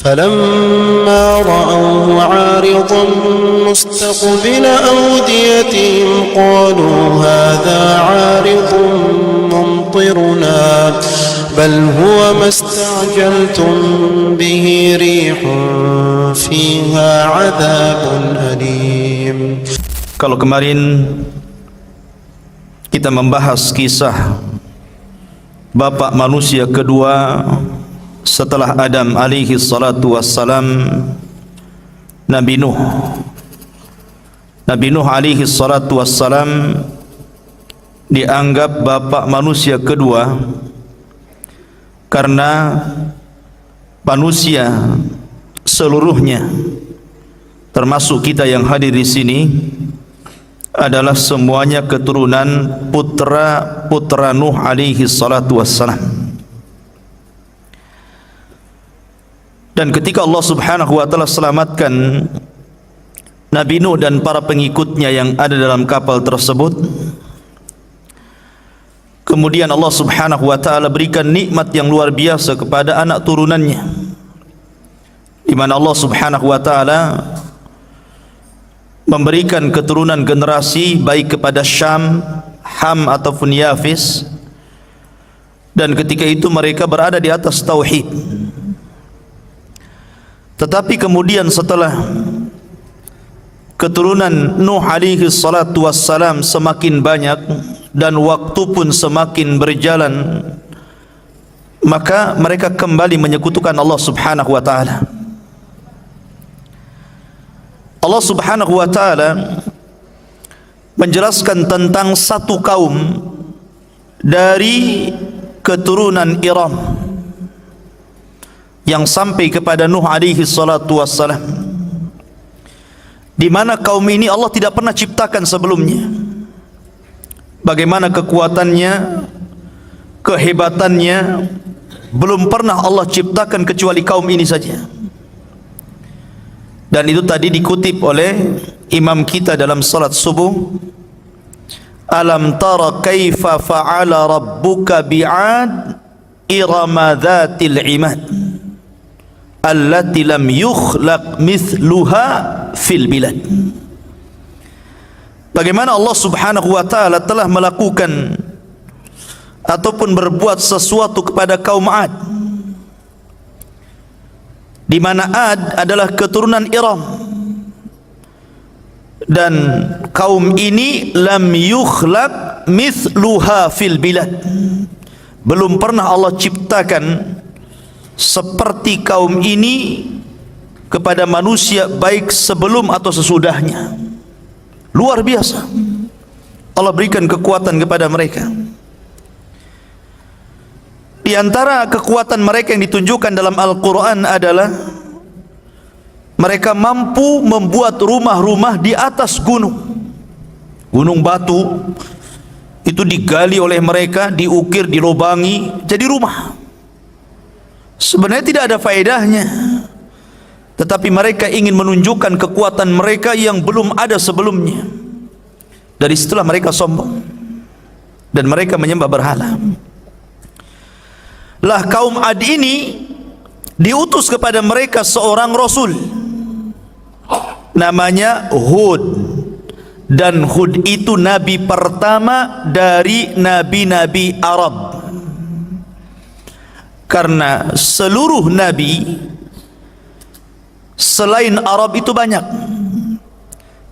فلما رأوه عارضا مستقبل أوديتهم قالوا هذا عارض ممطرنا بل هو ما استعجلتم به ريح فيها عذاب أليم. Kalau kemarin kita membahas kisah bapak manusia kedua setelah Adam alaihi salatu wassalam, Nabi Nuh. Nabi Nuh alaihi salatu wassalam dianggap bapak manusia kedua karena manusia seluruhnya, termasuk kita yang hadir di sini, adalah semuanya keturunan putra Nuh alaihi salatu wassalam. Dan ketika Allah subhanahu wa ta'ala selamatkan Nabi Nuh dan para pengikutnya yang ada dalam kapal tersebut, kemudian Allah subhanahu wa ta'ala berikan nikmat yang luar biasa kepada anak turunannya, di mana Allah subhanahu wa ta'ala memberikan keturunan generasi baik kepada Syam, Ham ataupun Yafis, dan ketika itu mereka berada di atas tauhid. Tetapi kemudian setelah keturunan Nuh alaihi salatu wassalam semakin banyak dan waktu pun semakin berjalan, maka mereka kembali menyekutukan Allah subhanahu wa ta'ala. Allah subhanahu wa ta'ala menjelaskan tentang satu kaum dari keturunan Iram yang sampai kepada Nuh alaihi salatu wassalam, di mana kaum ini Allah tidak pernah ciptakan sebelumnya. Bagaimana kekuatannya, kehebatannya, belum pernah Allah ciptakan kecuali kaum ini saja. Dan itu tadi dikutip oleh imam kita dalam salat subuh, alam tara kaifa fa'ala rabbuka bi'ad irama dhatil imad allati lam yukhlaq mithluha fil bilad. Bagaimana Allah subhanahu wa ta'ala telah melakukan ataupun berbuat sesuatu kepada kaum Ad, di mana Ad adalah keturunan Iram, dan kaum ini lam yukhlaq mithluha fil bilad, belum pernah Allah ciptakan seperti kaum ini kepada manusia baik sebelum atau sesudahnya. Luar biasa Allah berikan kekuatan kepada mereka. Di antara kekuatan mereka yang ditunjukkan dalam Al-Quran adalah mereka mampu membuat rumah-rumah di atas gunung batu. Itu digali oleh mereka, diukir, dilobangi, jadi rumah. Sebenarnya tidak ada faedahnya, tetapi mereka ingin menunjukkan kekuatan mereka yang belum ada sebelumnya. Dari situlah mereka sombong dan mereka menyembah berhala. Lah kaum Ad ini diutus kepada mereka seorang rasul namanya Hud, dan Hud itu nabi pertama dari nabi-nabi Arab. Karena seluruh nabi selain Arab itu banyak,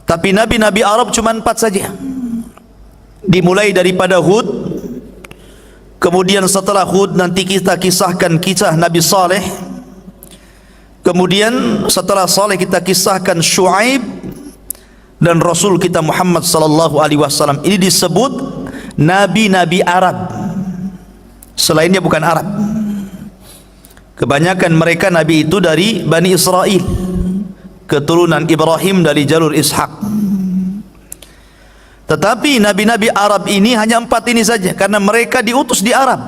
tapi nabi-nabi Arab cuma 4 saja. Dimulai daripada Hud, kemudian setelah Hud nanti kita kisahkan kisah Nabi Saleh, kemudian setelah Saleh kita kisahkan Syuaib, dan Rasul kita Muhammad sallallahu alaihi wasallam. Ini disebut nabi-nabi Arab, selainnya bukan Arab. Kebanyakan mereka nabi itu dari Bani Israel, keturunan Ibrahim dari jalur Ishak. Tetapi nabi-nabi Arab ini hanya 4 ini saja, karena mereka diutus di Arab.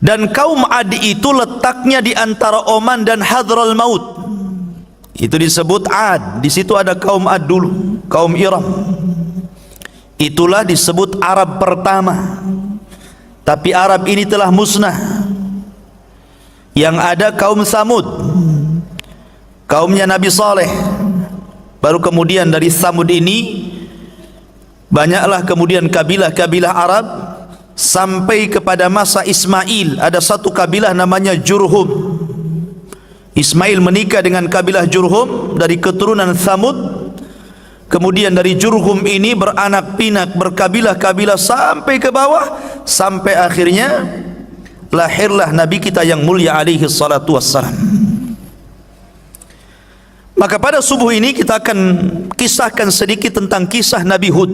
Dan kaum Ad itu letaknya di antara Oman dan Hadral Maut. Itu disebut Ad. Di situ ada kaum Ad dulu, kaum Iram. Itulah disebut Arab pertama. Tapi Arab ini telah musnah. yang ada kaum Samud, kaumnya Nabi Saleh. Baru kemudian dari Samud ini banyaklah kemudian kabilah-kabilah Arab, sampai kepada masa Ismail ada satu kabilah namanya Jurhum. Ismail menikah dengan kabilah Jurhum dari keturunan Samud. Kemudian dari Jurhum ini beranak pinak, berkabilah-kabilah sampai ke bawah, sampai akhirnya lahirlah Nabi kita yang mulia alaihi salatu wassalam. Maka pada subuh ini kita akan kisahkan sedikit tentang kisah Nabi Hud.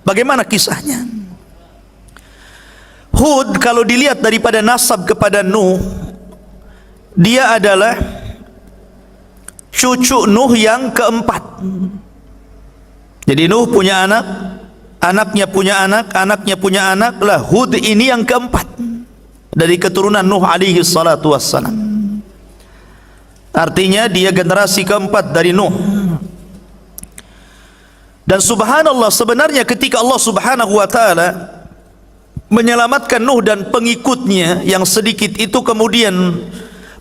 Bagaimana kisahnya? Hud kalau dilihat daripada nasab kepada Nuh, dia adalah cucu Nuh yang keempat. Jadi Nuh punya anak, anaknya punya anak, anaknya punya anak, lah Hud ini yang keempat dari keturunan Nuh alaihi salatu wassalam. Artinya dia generasi keempat dari Nuh. Dan subhanallah, sebenarnya ketika Allah subhanahu wa ta'ala menyelamatkan Nuh dan pengikutnya yang sedikit itu kemudian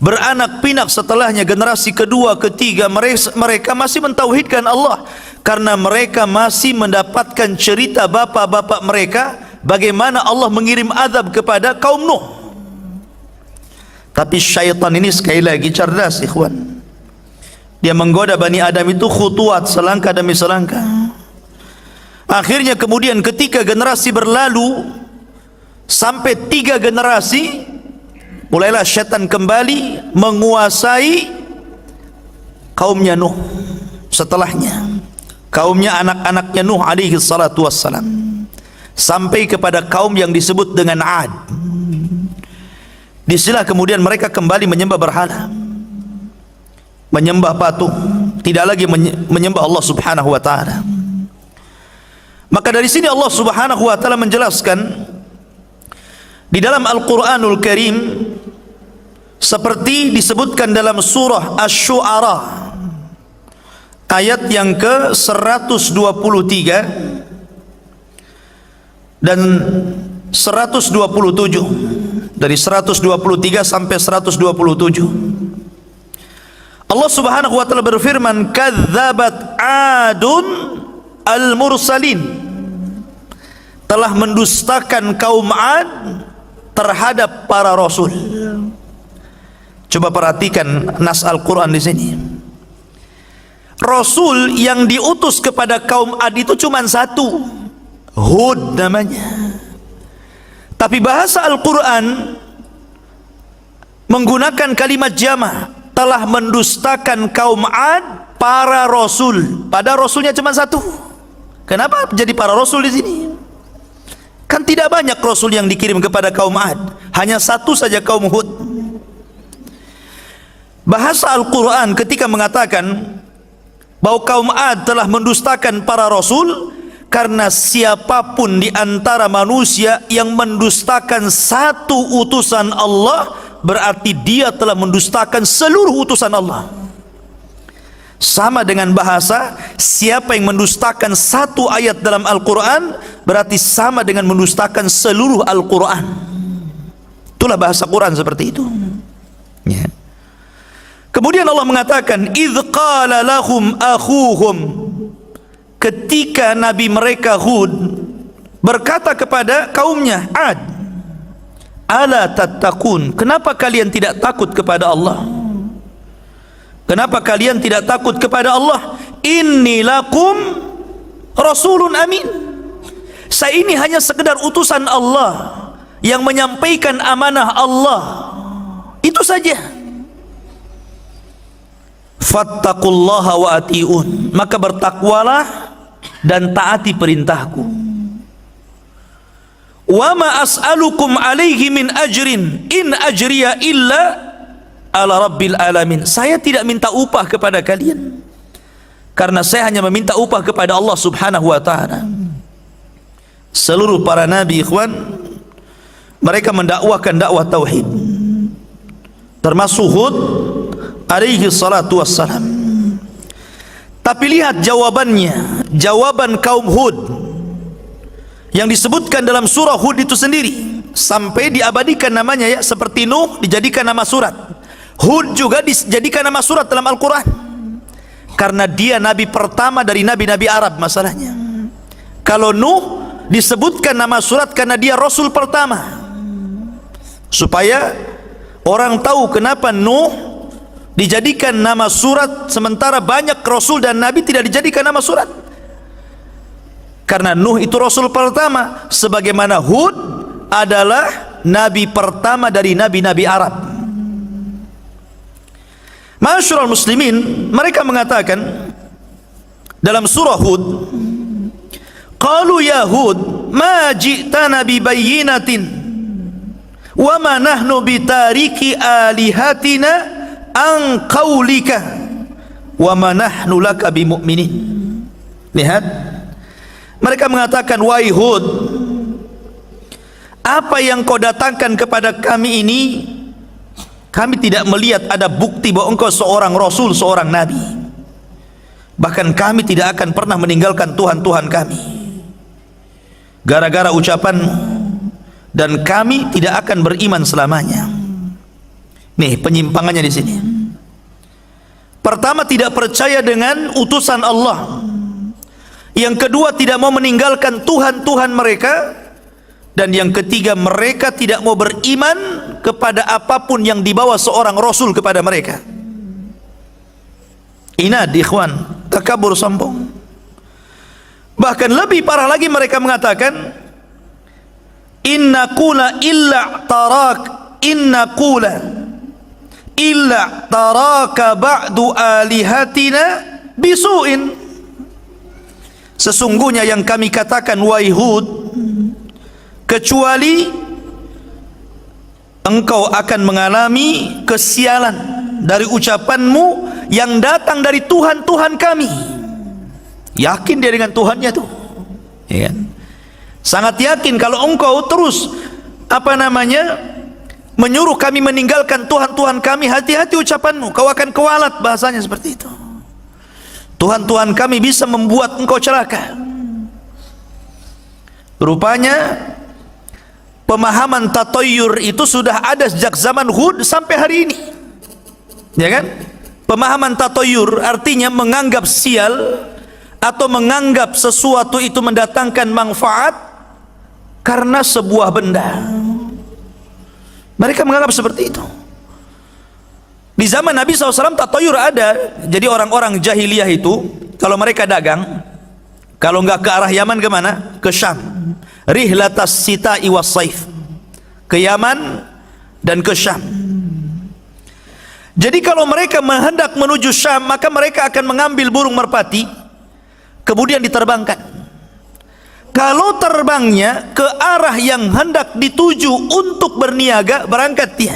beranak pinak setelahnya, generasi kedua, ketiga, mereka masih mentauhidkan Allah, karena mereka masih mendapatkan cerita bapak-bapak mereka bagaimana Allah mengirim azab kepada kaum Nuh. Tapi syaitan ini sekali lagi cerdas, ikhwan. Dia menggoda Bani Adam itu khutuat, selangkah demi selangkah. Akhirnya kemudian ketika generasi berlalu sampai 3 generasi, mulailah syaitan kembali menguasai kaumnya Nuh. Setelahnya kaumnya anak-anaknya Nuh alaihi salatu wassalam, sampai kepada kaum yang disebut dengan Ad. Disinilah kemudian mereka kembali menyembah berhala, menyembah patung, tidak lagi menyembah Allah subhanahu wa ta'ala. Maka dari sini Allah subhanahu wa ta'ala menjelaskan di dalam Al-Quranul Karim, seperti disebutkan dalam surah Asy-Syu'ara ayat yang ke-123 dan 127. Dari 123 sampai 127 Allah subhanahu wa ta'ala berfirman, kadzabat adun al-mursalin, telah mendustakan kaum Ad terhadap para rasul. Coba perhatikan nas Al-Quran di sini. Rasul yang diutus kepada kaum Ad itu cuma satu, Hud namanya. Tapi bahasa Al-Quran menggunakan kalimat jama', telah mendustakan kaum Ad para rasul. Pada rasulnya cuma satu. Kenapa jadi para rasul di sini? Kan tidak banyak rasul yang dikirim kepada kaum Ad, hanya satu saja, kaum Hud. Bahasa Al-Quran ketika mengatakan bahwa kaum Ad telah mendustakan para rasul, karena siapapun di antara manusia yang mendustakan satu utusan Allah, berarti dia telah mendustakan seluruh utusan Allah. Sama dengan bahasa, siapa yang mendustakan satu ayat dalam Al-Quran, berarti sama dengan mendustakan seluruh Al-Quran. Itulah bahasa Quran seperti itu ya. Kemudian Allah mengatakan, idh qala lahum akhuhum, ketika Nabi mereka Hud berkata kepada kaumnya Ad, ala tattaqun, kenapa kalian tidak takut kepada Allah? Kenapa kalian tidak takut kepada Allah? Inni lakum rasulun amin, saya ini hanya sekedar utusan Allah yang menyampaikan amanah Allah, itu saja. Fattaqullaha wa ati'un, maka bertakwalah dan taati perintahku. Wa ma as'alukum alaihi min ajrin in ajriya illa ala rabbil alamin, saya tidak minta upah kepada kalian, karena saya hanya meminta upah kepada Allah subhanahu wa ta'ala. Seluruh para nabi, ikhwan, mereka mendakwahkan dakwah tauhid, termasuk Hud alaihi salatu wassalam. Tapi lihat jawabannya, jawaban kaum Hud yang disebutkan dalam surah Hud itu sendiri. sampai diabadikan namanya ya, seperti Nuh dijadikan nama surat, Hud juga dijadikan nama surat dalam Al-Quran, karena dia nabi pertama dari nabi-nabi Arab. Masalahnya kalau Nuh disebutkan nama surat karena dia rasul pertama, supaya orang tahu kenapa Nuh dijadikan nama surat sementara banyak rasul dan nabi tidak dijadikan nama surat. Karena Nuh itu rasul pertama, sebagaimana Hud adalah nabi pertama dari nabi-nabi Arab. Ma'asyiral muslimin, mereka mengatakan dalam surah Hud, qalu ya Hud ma ji'tana bi bayyinatin wa ma nahnu bitariki alihatina an qaulika wa ma nahnu laka bimu'minin. Lihat, mereka mengatakan, wahai Hud, apa yang kau datangkan kepada kami ini, kami tidak melihat ada bukti bahwa engkau seorang rasul, seorang nabi. Bahkan kami tidak akan pernah meninggalkan Tuhan-Tuhan kami gara-gara ucapanmu, dan kami tidak akan beriman selamanya. Nih penyimpangannya di sini. Pertama, tidak percaya dengan utusan Allah. Yang kedua, tidak mau meninggalkan Tuhan-Tuhan mereka. Dan yang ketiga, mereka tidak mau beriman kepada apapun yang dibawa seorang rasul kepada mereka. Inad, ikhwan, takabur, sombong. Bahkan lebih parah lagi, mereka mengatakan, inna qula illa taraka ba'du alihatina bisu'in. Sesungguhnya yang kami katakan, wahai Hud, kecuali engkau akan mengalami kesialan dari ucapanmu yang datang dari Tuhan-Tuhan kami. Yakin dia dengan Tuhannya tuh, ya kan? Sangat yakin kalau engkau terus menyuruh kami meninggalkan Tuhan-Tuhan kami, hati-hati ucapanmu, kau akan kewalat, bahasanya seperti itu. Tuhan-Tuhan kami bisa membuat engkau celaka. Rupanya pemahaman tatoyur itu sudah ada sejak zaman Hud sampai hari ini, ya kan? Pemahaman tatoyur artinya menganggap sial atau menganggap sesuatu itu mendatangkan manfaat karena sebuah benda. Mereka menganggap seperti itu. Di zaman Nabi SAW tatoyur ada. Jadi orang-orang jahiliyah itu kalau mereka dagang, kalau nggak ke arah Yaman kemana? Ke Syam. Rihlatas sita'i was saif, ke Yaman dan ke Syam. Jadi kalau mereka hendak menuju Syam, maka mereka akan mengambil burung merpati, kemudian diterbangkan. Kalau terbangnya ke arah yang hendak dituju untuk berniaga, berangkat dia.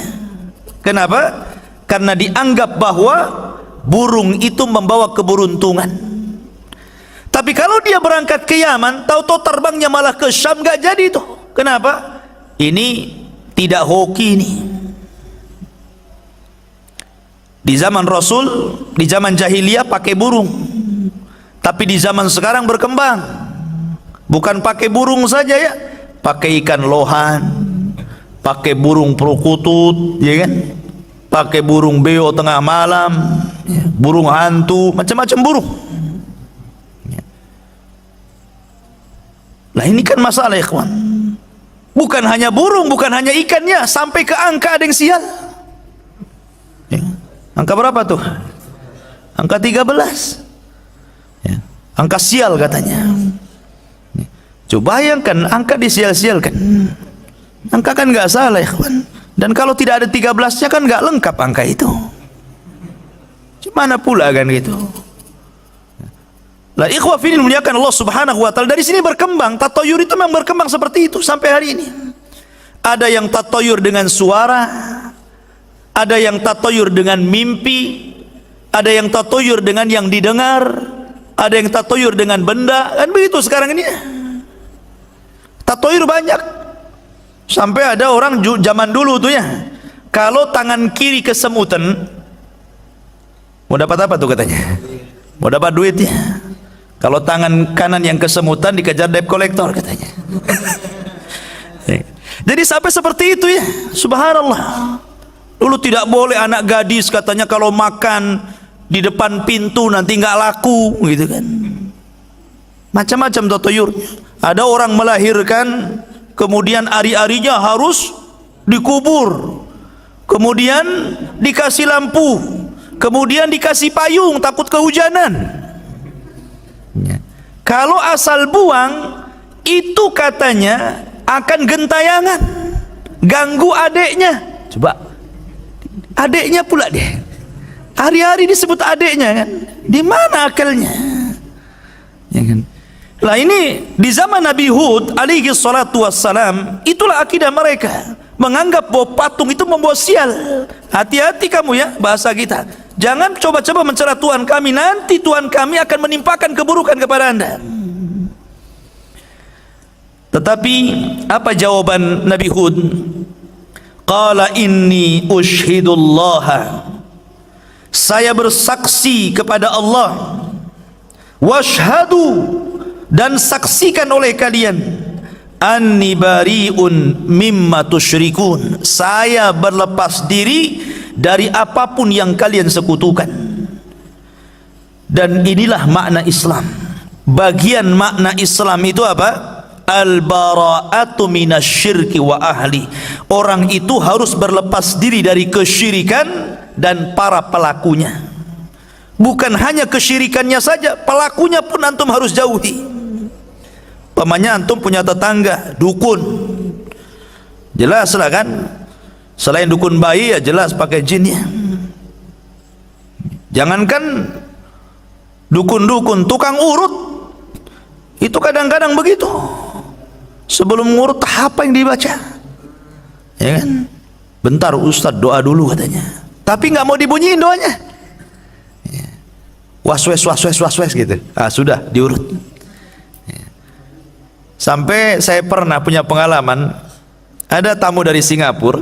Kenapa? Karena dianggap bahwa burung itu membawa keberuntungan. Tapi kalau dia berangkat ke Yaman, tahu-tahu terbangnya malah ke Syam, nggak jadi itu. Kenapa? Ini tidak hoki ini. Di zaman Rasul, di zaman jahiliyah pakai burung. Tapi di zaman sekarang berkembang. Bukan pakai burung saja ya, pakai ikan lohan, pakai burung perkutut, ya kan? Pakai burung beo tengah malam, burung hantu, macam-macam burung. Lah ini kan masalah, ikhwan. Bukan hanya burung, bukan hanya ikannya, sampai ke angka ada yang sial. Ya. Angka berapa tuh? Angka 13. Ya. Angka sial katanya. Ya. Coba bayangkan angka disial-sialkan. Angka kan nggak salah, ikhwan. Dan kalau tidak ada 13-nya kan nggak lengkap angka itu. Gimana pula kan gitu? Lah ikhwah fillah muliakan Allah Subhanahu wa taala, dari sini berkembang tatoyur itu, memang berkembang seperti itu sampai hari ini. Ada yang tatoyur dengan suara, ada yang tatoyur dengan mimpi, ada yang tatoyur dengan yang didengar, ada yang tatoyur dengan benda, kan begitu sekarang ini. Tatoyur banyak. Sampai ada orang zaman dulu tuh ya, kalau tangan kiri kesemutan, mau dapat apa tuh katanya? Mau dapat duit ya. Kalau tangan kanan yang kesemutan dikejar debt collector katanya. Jadi sampai seperti itu ya, subhanallah. Dulu tidak boleh anak gadis katanya kalau makan di depan pintu nanti nggak laku gitu kan. Macam-macam totoyurnya. Ada orang melahirkan kemudian ari-arinya harus dikubur, kemudian dikasih lampu, kemudian dikasih payung takut kehujanan. Kalau asal buang itu katanya akan gentayangan, ganggu adeknya. Coba adeknya pula deh, hari-hari disebut adeknya kan, di mana akalnya ya kan? Lah ini di zaman Nabi Hud alaihi salatu wassalam, itulah akidah mereka, menganggap bahwa patung itu membawa sial. Hati-hati kamu ya, bahasa kita, jangan coba-coba mencela Tuhan kami, nanti Tuhan kami akan menimpakan keburukan kepada anda. Tetapi apa jawaban Nabi Hud? Qala inni ushhidullaha, saya bersaksi kepada Allah, washhadu, dan saksikan oleh kalian, anni bari'un mimma tusyrikun, saya berlepas diri dari apapun yang kalian sekutukan. Dan inilah makna Islam. Bagian makna Islam itu apa? Al-bara'atu minasyirki wa ahli. Orang itu harus berlepas diri dari kesyirikan dan para pelakunya. Bukan hanya kesyirikannya saja, pelakunya pun antum harus jauhi. Pamannya antum punya tetangga dukun, jelas lah kan, selain dukun bayi ya jelas pakai jinnya. Jangankan dukun-dukun, tukang urut itu kadang-kadang begitu. Sebelum ngurut apa yang dibaca ya kan, bentar Ustadz doa dulu katanya, tapi nggak mau dibunyiin doanya, waswes gitu. Sudah diurut. Sampai saya pernah punya pengalaman, ada tamu dari Singapura,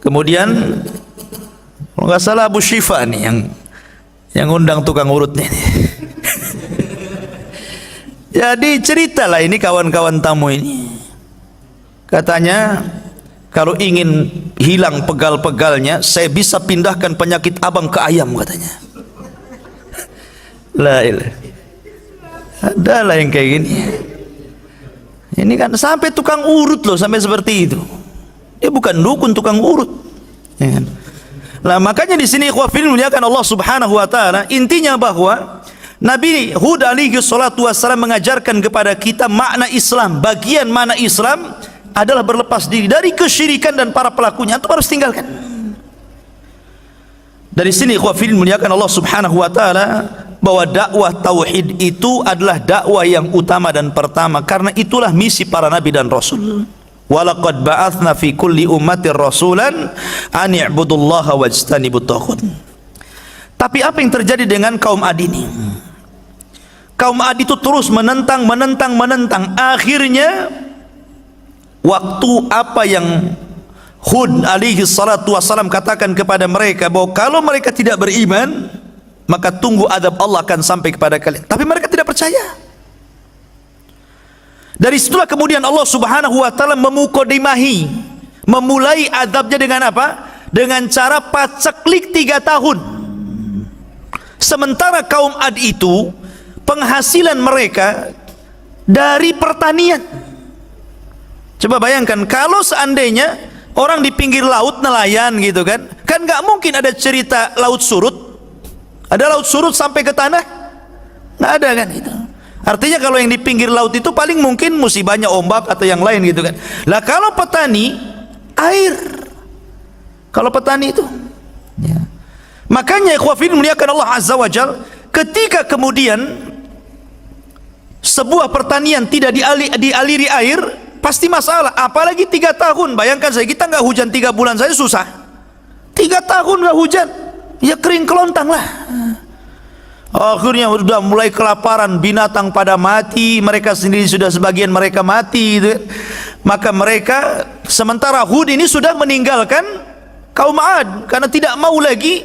kemudian kalau nggak salah Abu Syifa nih yang undang tukang urutnya nih. Jadi ceritalah ini kawan-kawan tamu ini, katanya kalau ingin hilang pegal-pegalnya, saya bisa pindahkan penyakit abang ke ayam katanya. La ilaha. Adalah yang kayak gini. Ini kan sampai tukang urut loh, sampai seperti itu. Dia bukan dukun, tukang urut. Ya kan? Nah, makanya di sini ikhwafil muliakan Allah Subhanahu wa taala, intinya bahwa Nabi Hud alaihi salatu wassalam mengajarkan kepada kita makna Islam. Bagian makna Islam adalah berlepas diri dari kesyirikan dan para pelakunya. Itu harus tinggalkan. Dari sini ikhwafil muliakan Allah Subhanahu wa taala, bahwa dakwah tauhid itu adalah dakwah yang utama dan pertama, karena itulah misi para nabi dan rasul. Walaqad ba'atsna fi kulli ummatin rasulan an i'budullaha wajtanibut taghut. Tapi apa yang terjadi dengan kaum Ad ini? Kaum Ad itu terus menentang. Akhirnya waktu apa yang Hud alaihi salatu wassalam katakan kepada mereka, bahwa kalau mereka tidak beriman, maka tunggu adab Allah akan sampai kepada kalian. Tapi mereka tidak percaya. Dari situlah kemudian Allah Subhanahu wa taala memukodimahi, memulai adabnya dengan apa? Dengan cara paceklik 3 tahun. Sementara kaum Ad itu penghasilan mereka dari pertanian. Coba bayangkan kalau seandainya orang di pinggir laut nelayan gitu kan nggak mungkin ada cerita laut surut. Ada laut surut sampai ke tanah? Nggak ada kan itu. Artinya kalau yang di pinggir laut itu paling mungkin musibahnya ombak atau yang lain gitu kan. Lah kalau petani, air. Kalau petani itu ya. Makanya ikhwafin muliakan Allah Azza wa Jal, ketika kemudian sebuah pertanian tidak dialiri air, pasti masalah. Apalagi 3 tahun. Bayangkan saya, kita nggak hujan 3 bulan saja susah. 3 tahun nggak hujan, ya kering kelontang lah. Akhirnya sudah mulai kelaparan, binatang pada mati, mereka sendiri sudah sebagian mereka mati gitu. Maka mereka, sementara Hud ini sudah meninggalkan kaum Ad karena tidak mau lagi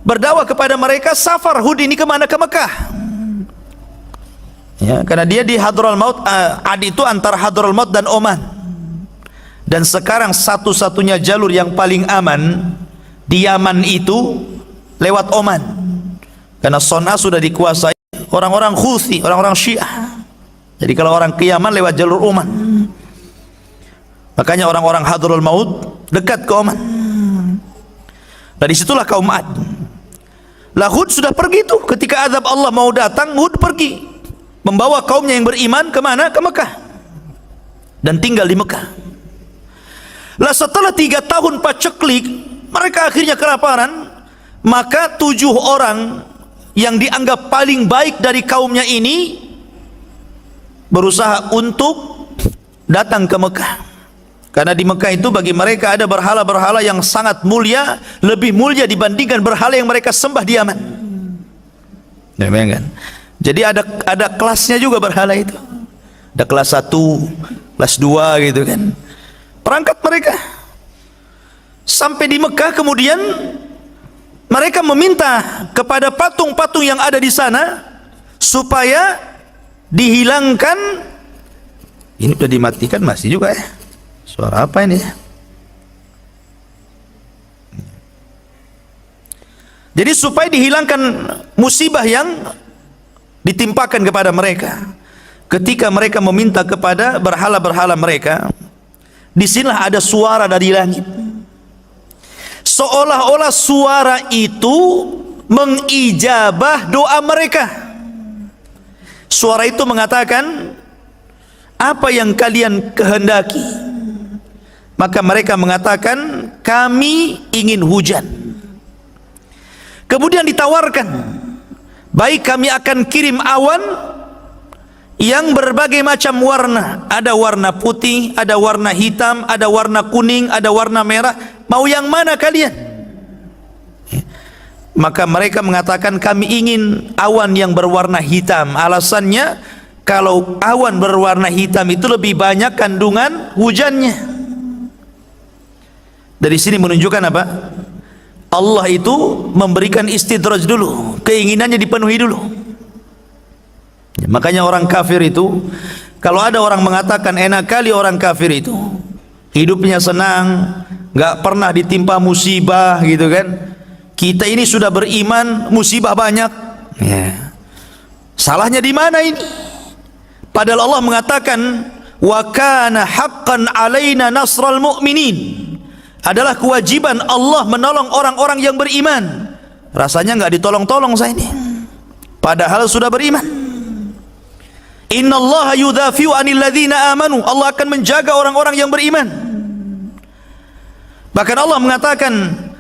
berdakwah kepada mereka. Safar Hud ini kemana? Ke Mekah. Ya, karena dia di Hadraul Maut, Ad itu antara Hadraul Maut dan Oman. Dan sekarang satu-satunya jalur yang paling aman di Yaman itu lewat Oman. Karena Son'a sudah dikuasai orang-orang Houthi, orang-orang Syiah. Jadi kalau orang ke Yaman lewat jalur Oman. Makanya orang-orang Hadraul Maut dekat ke Oman. Dari situlah kaum Ad. Lah Hud sudah pergi tuh, ketika azab Allah mau datang, Hud pergi membawa kaumnya yang beriman kemana? Ke Mekah, dan tinggal di Mekah. Lah setelah 3 tahun paceklik, mereka akhirnya kelaparan. Maka 7 orang yang dianggap paling baik dari kaumnya ini berusaha untuk datang ke Mekah. Karena di Mekah itu bagi mereka ada berhala-berhala yang sangat mulia, lebih mulia dibandingkan berhala yang mereka sembah di Yaman. Kan? Jadi ada kelasnya juga berhala itu. Ada kelas 1, kelas 2 gitu kan. Perangkat mereka. Sampai di Mekah kemudian mereka meminta kepada patung-patung yang ada di sana supaya dihilangkan. Ini sudah dimatikan masih juga ya. Suara apa ini? Jadi supaya dihilangkan musibah yang ditimpakan kepada mereka ketika mereka meminta kepada berhala-berhala mereka. Disinilah ada suara dari langit, seolah-olah suara itu mengijabah doa mereka. Suara itu mengatakan, apa yang kalian kehendaki? Maka mereka mengatakan, kami ingin hujan. Kemudian ditawarkan, baik, kami akan kirim awan yang berbagai macam warna. Ada warna putih, ada warna hitam, ada warna kuning, ada warna merah. Mau yang mana kalian? Maka mereka mengatakan, kami ingin awan yang berwarna hitam. Alasannya, kalau awan berwarna hitam itu lebih banyak kandungan hujannya. Dari sini menunjukkan apa? Allah itu memberikan istidraj dulu, keinginannya dipenuhi dulu. Makanya orang kafir itu, kalau ada orang mengatakan enak kali orang kafir itu hidupnya senang, gak pernah ditimpa musibah gitu kan. Kita ini sudah beriman, musibah banyak ya. Salahnya di mana ini? Padahal Allah mengatakan, wa kana haqqan alaina nasral mu'minin. Adalah kewajiban Allah menolong orang-orang yang beriman. Rasanya nggak ditolong-tolong saya ini, padahal sudah beriman. Innallaha yudhafi'u 'anil ladzina amanu. Allah akan menjaga orang-orang yang beriman. Bahkan Allah mengatakan,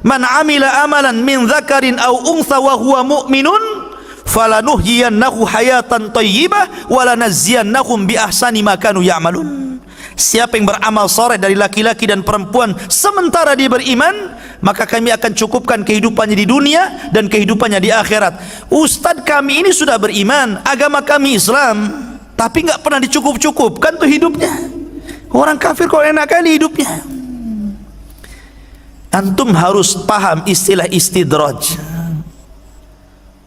man 'amila amalan min dzakarin aw untha wa huwa mu'minun falanuhyiyannahu hayatan thayyibah wa lanajziyannahum bi ahsani ma kanu ya'malun. Siapa yang beramal saleh dari laki-laki dan perempuan sementara dia beriman, maka kami akan cukupkan kehidupannya di dunia dan kehidupannya di akhirat. Ustadz, kami ini sudah beriman, agama kami Islam, tapi nggak pernah dicukup-cukupkan tuh hidupnya. Orang kafir kok enak kali hidupnya. Antum harus paham istilah istidraj.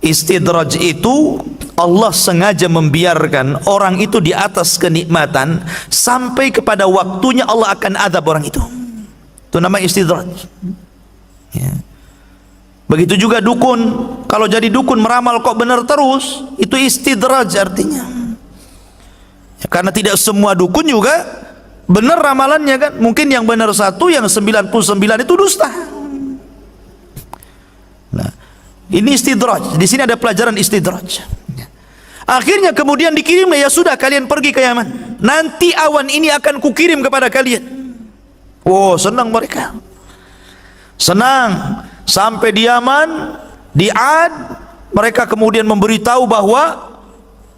Istidraj itu Allah sengaja membiarkan orang itu di atas kenikmatan sampai kepada waktunya Allah akan azab orang itu. Itu nama istidraj ya. Begitu juga dukun. Kalau jadi dukun meramal kok benar terus, itu istidraj artinya ya, karena tidak semua dukun juga benar ramalannya kan. Mungkin yang benar 1, yang 99 itu dusta. Nah, ini istidraj. Di sini ada pelajaran istidraj. Akhirnya kemudian dikirim, ya sudah kalian pergi ke Yaman. Nanti awan ini akan kukirim kepada kalian. Oh, senang mereka. Senang. Sampai di Yaman, di Ad, mereka kemudian memberitahu bahwa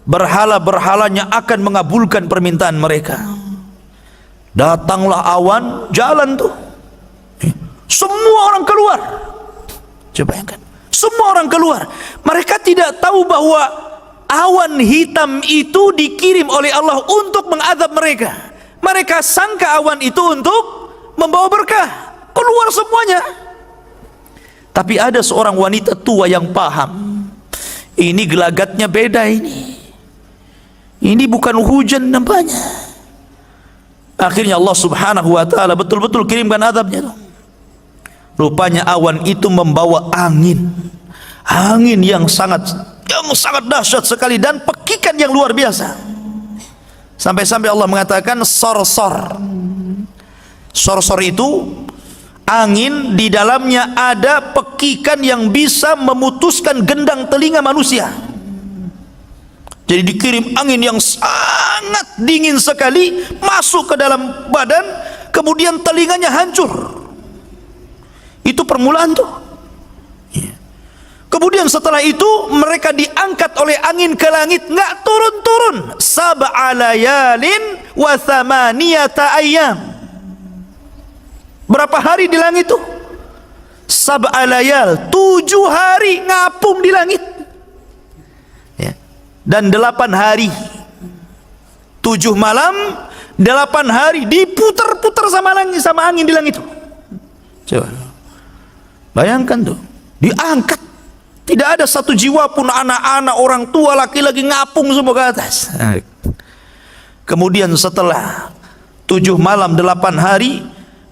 berhala-berhalanya akan mengabulkan permintaan mereka. Datanglah awan, jalan tuh. Semua orang keluar. Coba bayangkan. Semua orang keluar. Mereka tidak tahu bahwa awan hitam itu dikirim oleh Allah untuk mengadab mereka. Mereka sangka awan itu untuk membawa berkah. Keluar semuanya. Tapi ada seorang wanita tua yang paham. Ini gelagatnya beda ini. Ini bukan hujan nampaknya. Akhirnya Allah Subhanahu wa taala betul-betul kirimkan azabnya. Rupanya awan itu membawa angin. Angin yang sangat dahsyat sekali dan pekikan yang luar biasa. Sampai-sampai Allah mengatakan sorsor. Sorsor itu angin di dalamnya ada pekikan yang bisa memutuskan gendang telinga manusia. Jadi dikirim angin yang sangat dingin sekali masuk ke dalam badan, kemudian telinganya hancur. Itu permulaan tuh. Kemudian setelah itu mereka diangkat oleh angin ke langit, nggak turun-turun. Sab'a layalin wa thamaniyata ayyam. Berapa hari di langit tuh? Sab'a layal, 7 hari ngapung di langit. Dan 8 hari, 7 malam, 8 hari diputar-putar sama angin di langit. Coba bayangkan tuh, diangkat, tidak ada satu jiwa pun, anak-anak, orang tua, laki-laki ngapung semua ke atas. Kemudian setelah 7 malam 8 hari,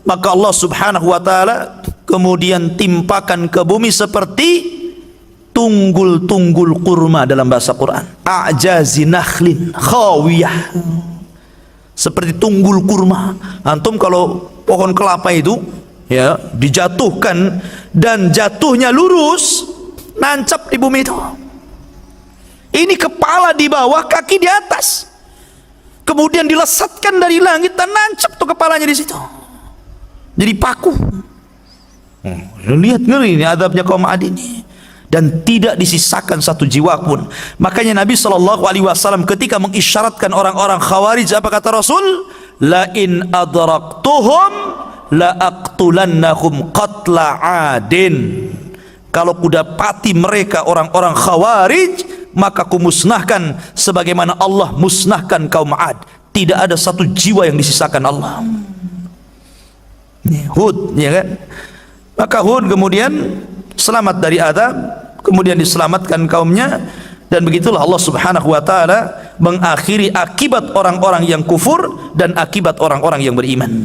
maka Allah Subhanahu wa taala kemudian timpakan ke bumi seperti tunggul-tunggul kurma dalam bahasa Quran. A'jazi nakhlin khawiyah. Seperti tunggul kurma. Antum kalau pohon kelapa itu ya dijatuhkan dan jatuhnya lurus, nancap di bumi itu. Ini kepala di bawah, kaki di atas. Kemudian dilesatkan dari langit dan nancap tuh kepalanya di situ. Jadi paku. Lihat ngeri ini azabnya kaum Ad ini. Dan tidak disisakan satu jiwa pun. Makanya Nabi SAW ketika mengisyaratkan orang-orang Khawarij, apa kata Rasul? La in adraktuhum la aqtulannahum qatla adin. Kalau kudapati mereka orang-orang Khawarij, maka kumusnahkan sebagaimana Allah musnahkan kaum Ad. Tidak ada satu jiwa yang disisakan Allah. Hud, ya kan? Maka Hud kemudian selamat dari azab, kemudian diselamatkan kaumnya, dan begitulah Allah Subhanahu wa taala mengakhiri akibat orang-orang yang kufur dan akibat orang-orang yang beriman.